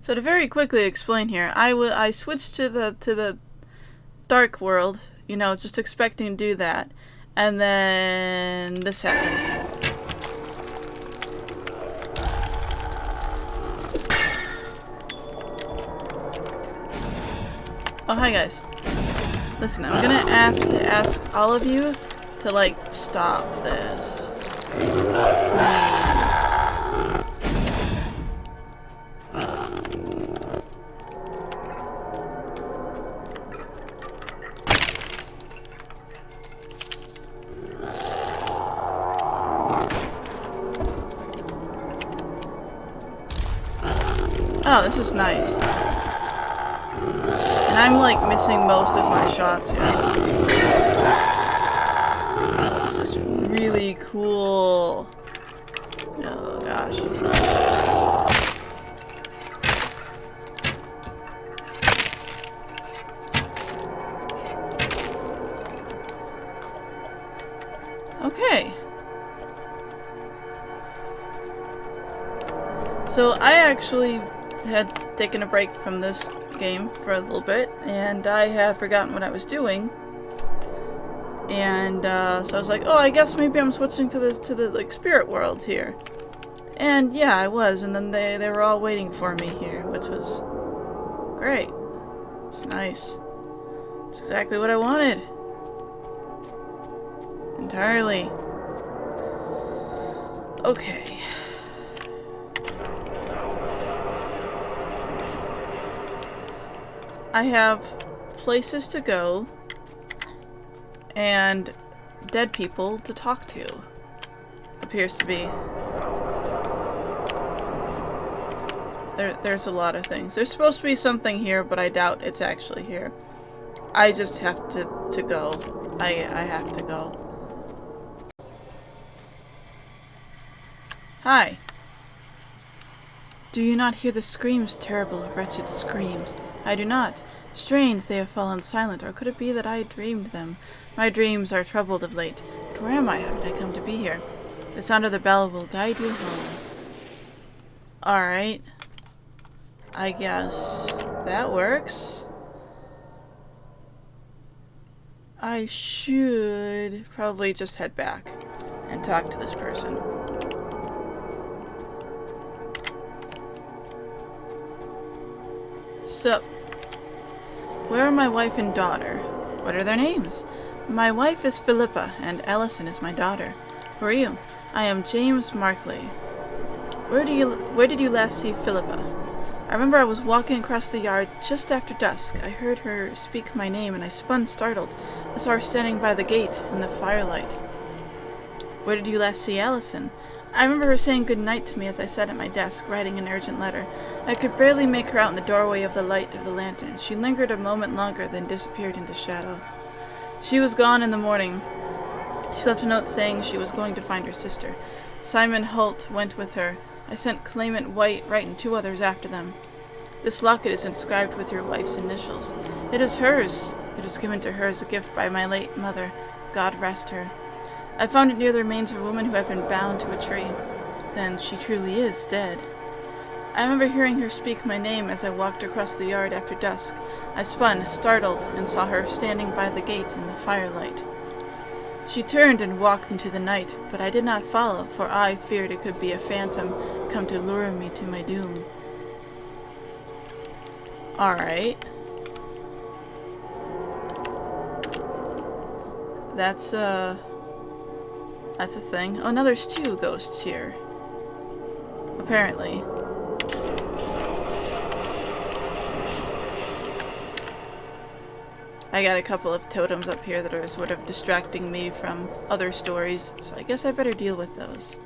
So to very quickly explain here, I switched to the dark world, you know, just expecting to do that, and then this happened. Oh, hi guys. Listen, I'm gonna have to ask all of you to, like, stop this. Please. Oh, this is nice. And I'm like missing most of my shots here, so this is really cool. Oh gosh. Okay. So I actually had taken a break from this game for a little bit, and I had forgotten what I was doing. And so I was like, oh, I guess maybe I'm switching to the like spirit world here. And yeah, I was, and then they were all waiting for me here, which was great. It's nice. It's exactly what I wanted. Entirely. Okay. I have places to go and dead people to talk to, appears to be. There's a lot of things. There's supposed to be something here, but I doubt it's actually here. I just have to go. I have to go. Hi. Do you not hear the screams, terrible, wretched screams? I do not. Strange, they have fallen silent, or could it be that I dreamed them? My dreams are troubled of late. But where am I? How did I come to be here? The sound of the bell will guide you home. Alright. I guess that works. I should probably just head back and talk to this person. So, where are my wife and daughter? What are their names? My wife is Philippa, and Allison is my daughter. Who are you? I am James Markley. Where did you last see Philippa? I remember I was walking across the yard just after dusk. I heard her speak my name, and I spun startled. I saw her standing by the gate in the firelight. Where did you last see Allison? I remember her saying good night to me as I sat at my desk, writing an urgent letter. I could barely make her out in the doorway of the light of the lantern. She lingered a moment longer, then disappeared into shadow. She was gone in the morning. She left a note saying she was going to find her sister. Simon Holt went with her. I sent Clement White and 2 others after them. This locket is inscribed with your wife's initials. It is hers. It was given to her as a gift by my late mother. God rest her. I found it near the remains of a woman who had been bound to a tree. Then she truly is dead. I remember hearing her speak my name as I walked across the yard after dusk. I spun, startled, and saw her standing by the gate in the firelight. She turned and walked into the night, but I did not follow, for I feared it could be a phantom come to lure me to my doom. Alright. That's a thing. Oh, now there's 2 ghosts here. Apparently. I got a couple of totems up here that are sort of distracting me from other stories, so I guess I better deal with those.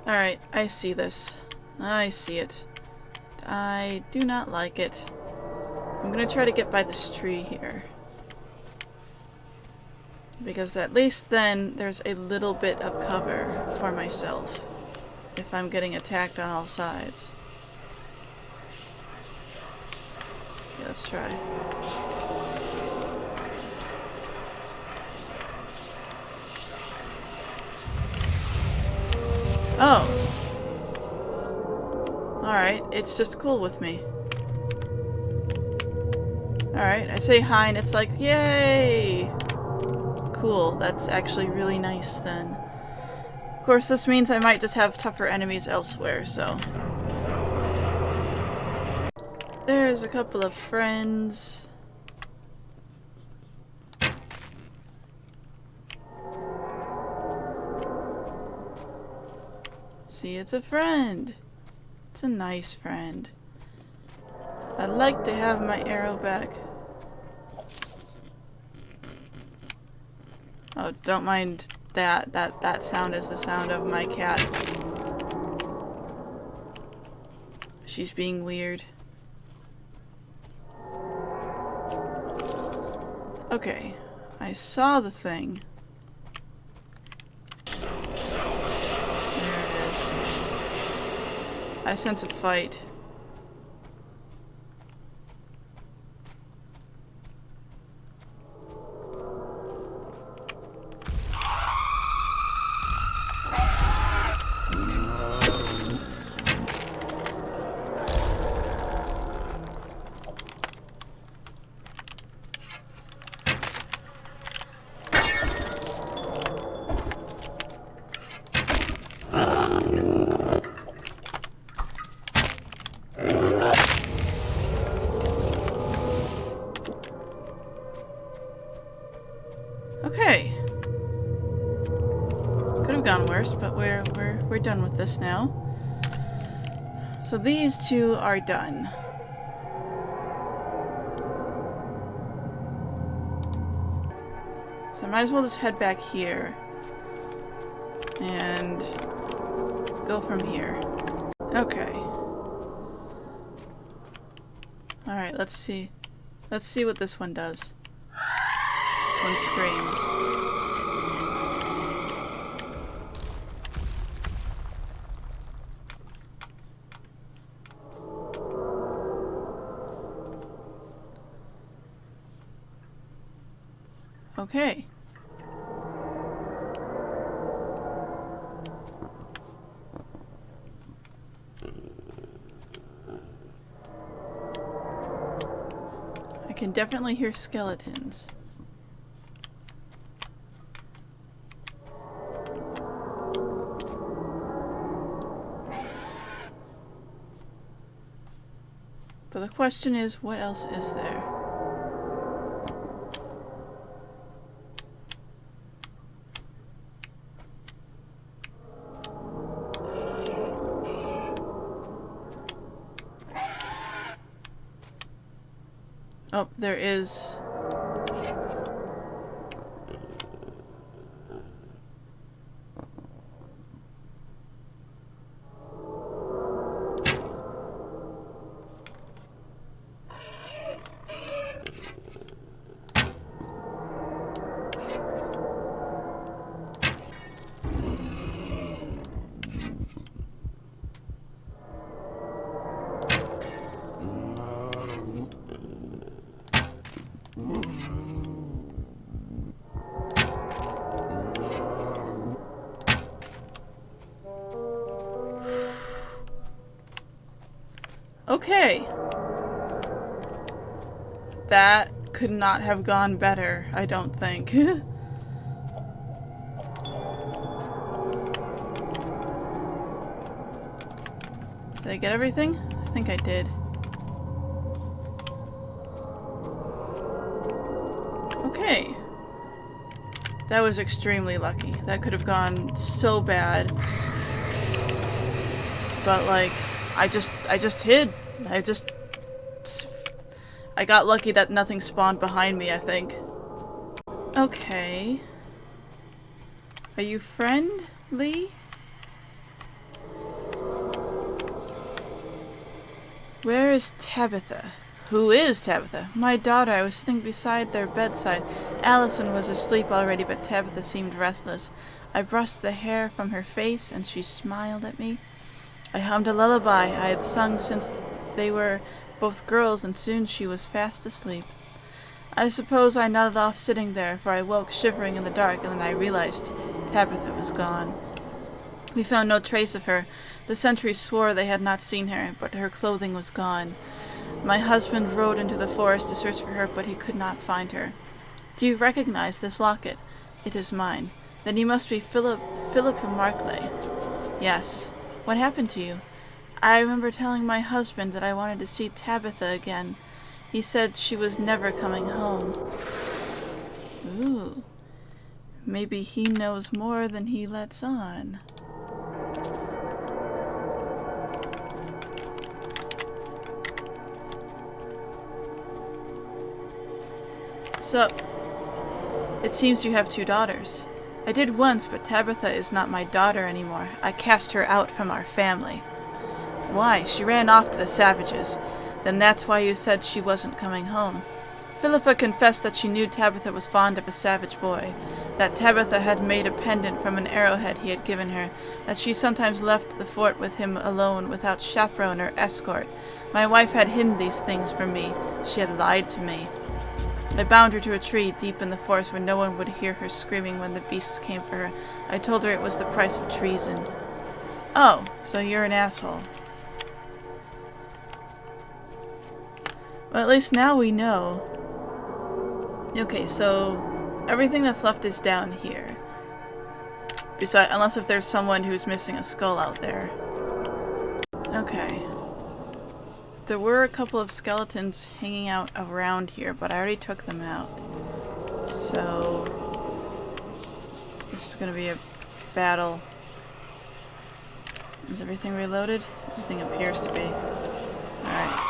Alright, I see this. I see it. I do not like it. I'm gonna try to get by this tree here. Because at least then there's a little bit of cover for myself if I'm getting attacked on all sides. Okay, let's try. Oh. Alright, it's just cool with me. Alright, I say hi and it's like, yay! Cool, that's actually really nice then. Of course, this means I might just have tougher enemies elsewhere, so... There's a couple of friends. See, it's a friend. It's a nice friend. I'd like to have my arrow back. Oh, don't mind that. That sound is the sound of my cat. She's being weird. Okay, I saw the thing. There it is. I sense a fight. Okay. Could have gone worse, but we're done with this now. So these two are done. So I might as well just head back here and go from here. Okay. Alright, let's see. Let's see what this one does. This one screams. Okay. I can definitely hear skeletons. But the question is, what else is there? Oh, there is... Okay. That could not have gone better, I don't think. Did I get everything? I think I did. Okay. That was extremely lucky. That could have gone so bad. But like, I just hid. I got lucky that nothing spawned behind me, I think. Okay. Are you friendly? Where is Tabitha? Who is Tabitha? My daughter. I was sitting beside their bedside. Allison was asleep already, but Tabitha seemed restless. I brushed the hair from her face, and she smiled at me. I hummed a lullaby I had sung since they were both girls, and soon she was fast asleep. I suppose I nodded off sitting there, for I woke shivering in the dark, and then I realized Tabitha was gone. We found no trace of her. The sentries swore they had not seen her, but her clothing was gone. My husband rode into the forest to search for her, but he could not find her. Do you recognize this locket? It is mine. Then you must be Philippa Markley. Yes. What happened to you? I remember telling my husband that I wanted to see Tabitha again. He said she was never coming home. Ooh. Maybe he knows more than he lets on. So, it seems you have 2 daughters. I did once, but Tabitha is not my daughter anymore. I cast her out from our family. Why? She ran off to the savages. Then that's why you said she wasn't coming home. Philippa confessed that she knew Tabitha was fond of a savage boy, that Tabitha had made a pendant from an arrowhead he had given her, that she sometimes left the fort with him alone without chaperone or escort. My wife had hidden these things from me. She had lied to me. I bound her to a tree deep in the forest where no one would hear her screaming when the beasts came for her. I told her it was the price of treason. Oh, so you're an asshole. Well, at least now we know. Okay, so everything that's left is down here. Besides, unless if there's someone who's missing a skull out there. Okay. There were a couple of skeletons hanging out around here, but I already took them out. So this is gonna be a battle. Is everything reloaded? Everything appears to be. Alright.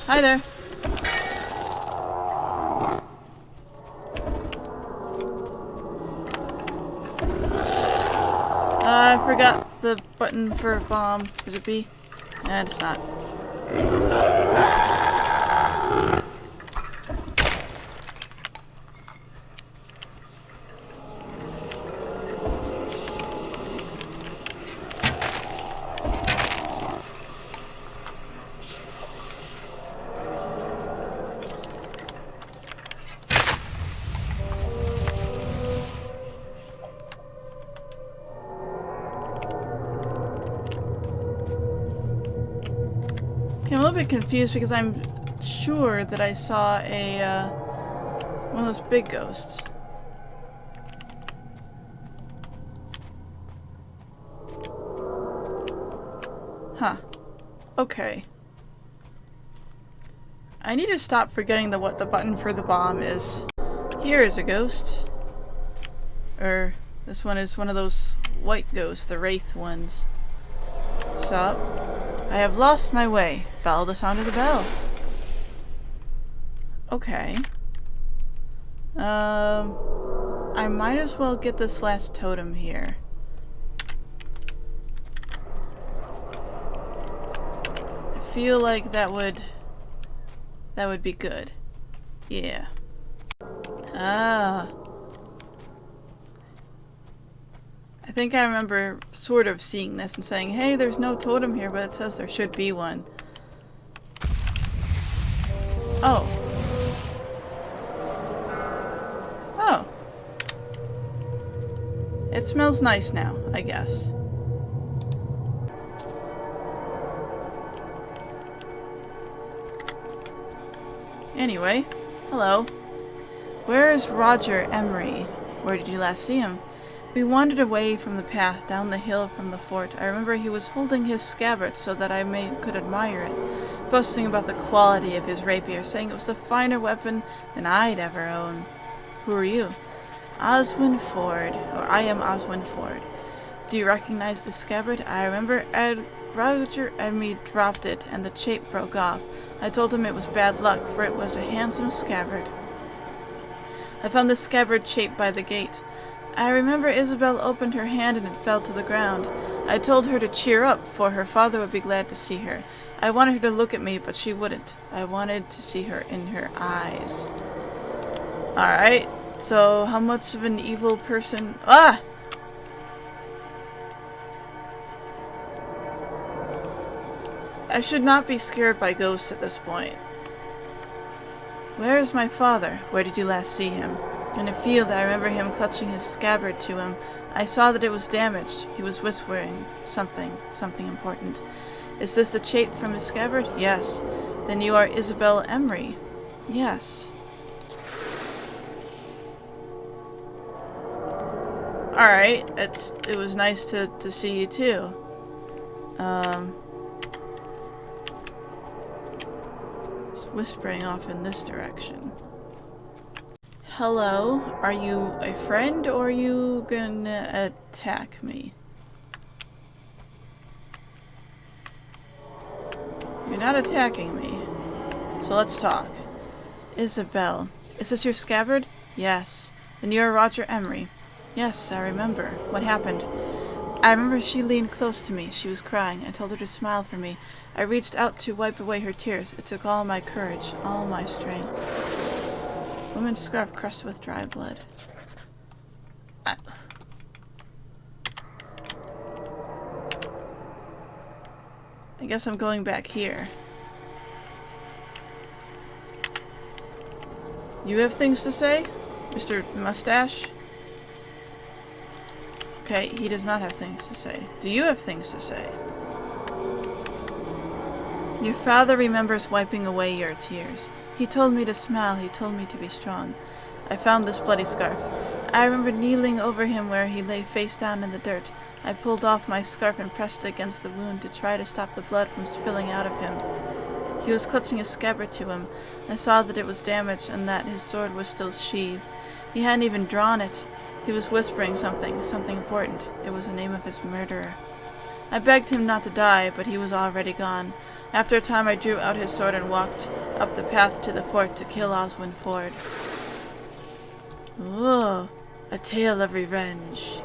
Hi there. I forgot the button for a bomb. Is it B? Nah, it's not. I'm a little bit confused because I'm sure that I saw a, one of those big ghosts. Huh. Okay. I need to stop forgetting what the button for the bomb is. Here is a ghost. This one is one of those white ghosts, the wraith ones. Sup? I have lost my way. Follow the sound of the bell. Okay. I might as well get this last totem here. I feel like that would be good. Yeah. Ah. I think I remember sort of seeing this and saying, hey, there's no totem here, but it says there should be one. Oh. Oh. It smells nice now, I guess. Anyway, hello. Where is Roger Emery? Where did you last see him? We wandered away from the path down the hill from the fort. I remember he was holding his scabbard so that I could admire it, boasting about the quality of his rapier, saying it was a finer weapon than I'd ever own. Who are you? Oswin Ford, or I am Oswin Ford. Do you recognize the scabbard? I remember Roger Emery dropped it and the chape broke off. I told him it was bad luck, for it was a handsome scabbard. I found the scabbard chape by the gate. I remember Isabel opened her hand and it fell to the ground. I told her to cheer up, for her father would be glad to see her. I wanted her to look at me, but she wouldn't. I wanted to see her in her eyes. Alright, so how much of an evil person... Ah! I should not be scared by ghosts at this point. Where is my father? Where did you last see him? In a field. I remember him clutching his scabbard to him. I saw that it was damaged. He was whispering something important. Is this the chape from his scabbard? Yes. Then you are Isabel Emery? Yes. Alright, it was nice to see you too. It's whispering off in this direction. Hello, are you a friend or are you gonna attack me? You're not attacking me, so let's talk. Isabel, is this your scabbard? Yes. Then you're Roger Emery. Yes, I remember. What happened? I remember she leaned close to me. She was crying. I told her to smile for me. I reached out to wipe away her tears. It took all my courage, all my strength. Woman's scarf crusted with dry blood. I guess I'm going back here. You have things to say, Mr. Mustache? Okay, he does not have things to say. Do you have things to say? Your father remembers wiping away your tears. He told me to smile. He told me to be strong. I found this bloody scarf. I remember kneeling over him where he lay face down in the dirt. I pulled off my scarf and pressed it against the wound to try to stop the blood from spilling out of him. He was clutching his scabbard to him. I saw that it was damaged and that his sword was still sheathed. He hadn't even drawn it. He was whispering something important. It was the name of his murderer. I begged him not to die, but he was already gone. After a time I drew out his sword and walked up the path to the fort to kill Oswin Ford. Oh, a tale of revenge.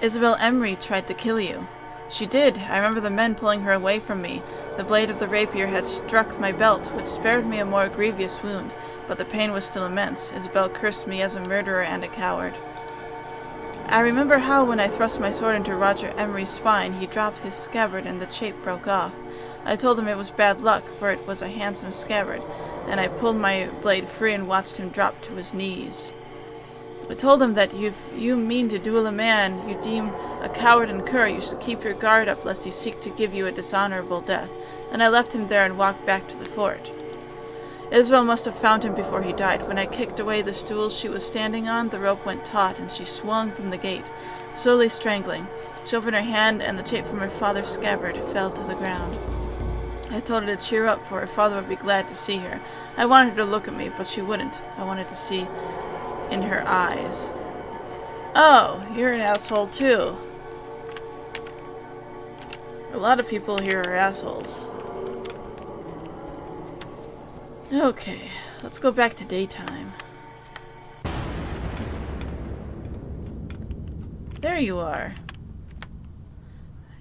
Isabel Emery tried to kill you. She did. I remember the men pulling her away from me. The blade of the rapier had struck my belt, which spared me a more grievous wound, but the pain was still immense. Isabel cursed me as a murderer and a coward. I remember how when I thrust my sword into Roger Emery's spine, he dropped his scabbard and the chape broke off. I told him it was bad luck, for it was a handsome scabbard, and I pulled my blade free and watched him drop to his knees. I told him that if you mean to duel a man you deem a coward and cur, you should keep your guard up lest he seek to give you a dishonorable death, and I left him there and walked back to the fort. Isabel must have found him before he died. When I kicked away the stool she was standing on, the rope went taut, and she swung from the gate, slowly strangling. She opened her hand, and the chape from her father's scabbard fell to the ground. I told her to cheer up, for her father would be glad to see her. I wanted her to look at me, but she wouldn't. I wanted to see in her eyes. Oh, you're an asshole too. A lot of people here are assholes. Okay, let's go back to daytime. There you are.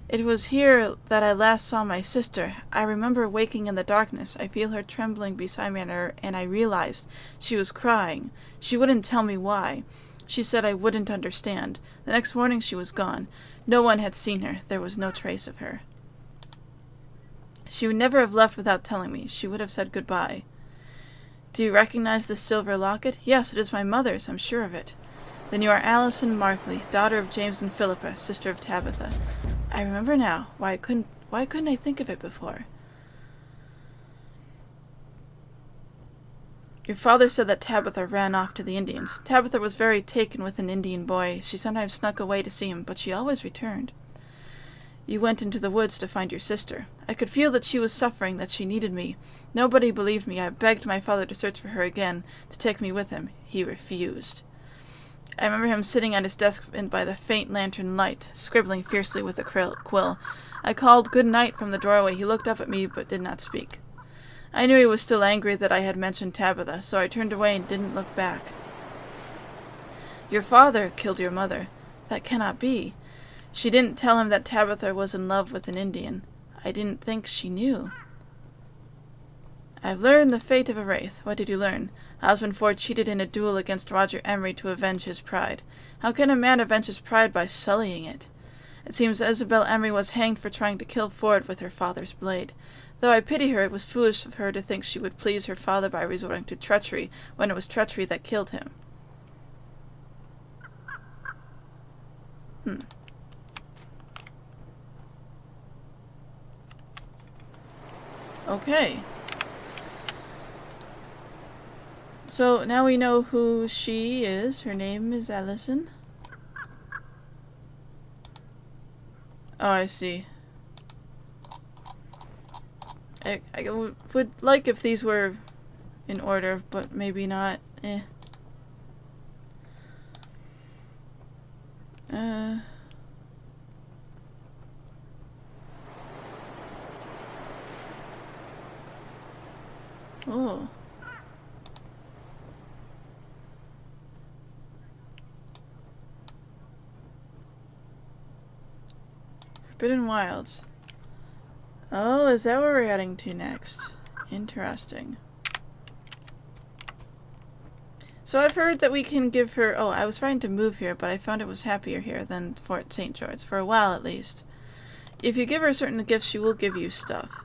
It was here that I last saw my sister. I remember waking in the darkness. I feel her trembling beside me and I realized she was crying. She wouldn't tell me why. She said I wouldn't understand. The next morning she was gone. No one had seen her. There was no trace of her. She would never have left without telling me. She would have said goodbye. Do you recognize this silver locket? Yes, it is my mother's. I'm sure of it. Then you are Alison Markley, daughter of James and Philippa, sister of Tabitha. I remember now. Why couldn't I think of it before? Your father said that Tabitha ran off to the Indians. Tabitha was very taken with an Indian boy. She sometimes snuck away to see him, but she always returned. You went into the woods to find your sister. I could feel that she was suffering, that she needed me. Nobody believed me. I begged my father to search for her again, to take me with him. He refused. I remember him sitting at his desk by the faint lantern light, scribbling fiercely with a quill. I called good night from the doorway. He looked up at me, but did not speak. I knew he was still angry that I had mentioned Tabitha, so I turned away and didn't look back. Your father killed your mother. That cannot be. She didn't tell him that Tabitha was in love with an Indian. I didn't think she knew. I've learned the fate of a wraith. What did you learn? Oswin Ford cheated in a duel against Roger Emery to avenge his pride. How can a man avenge his pride by sullying it? It seems Isabel Emery was hanged for trying to kill Ford with her father's blade. Though I pity her, it was foolish of her to think she would please her father by resorting to treachery, when it was treachery that killed him. Okay. So now we know who she is. Her name is Allison. Oh, I see. I would like if these were in order, but maybe not. Eh. Oh. Forbidden Wilds. Oh, is that where we're heading to next? Interesting. So I've heard that we can give her... Oh, I was trying to move here, but I found it was happier here than Fort St. George, for a while at least. If you give her certain gifts, she will give you stuff.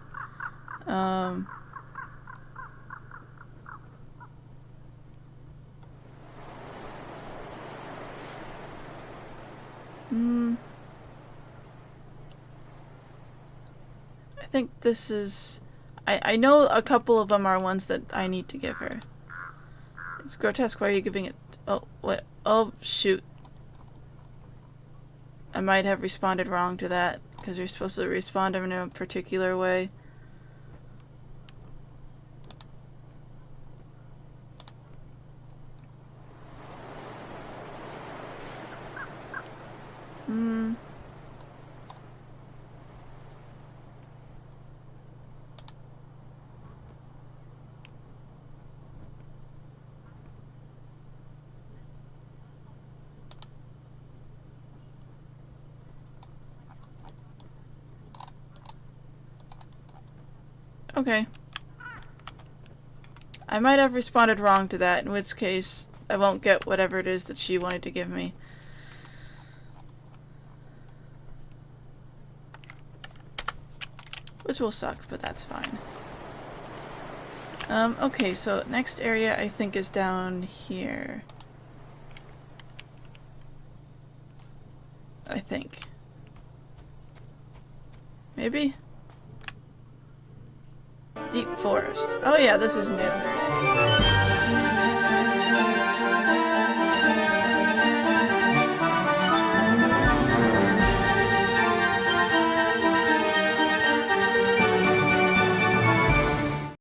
I think this is... I know a couple of them are ones that I need to give her. It's grotesque. Why are you giving it... Oh, what? Oh, shoot. I might have responded wrong to that, because you're supposed to respond in a particular way. Okay. I might have responded wrong to that, in which case I won't get whatever it is that she wanted to give me. Which will suck, but that's fine. Okay, so next area I think is down here. I think. Maybe? Deep forest. Oh yeah, this is new.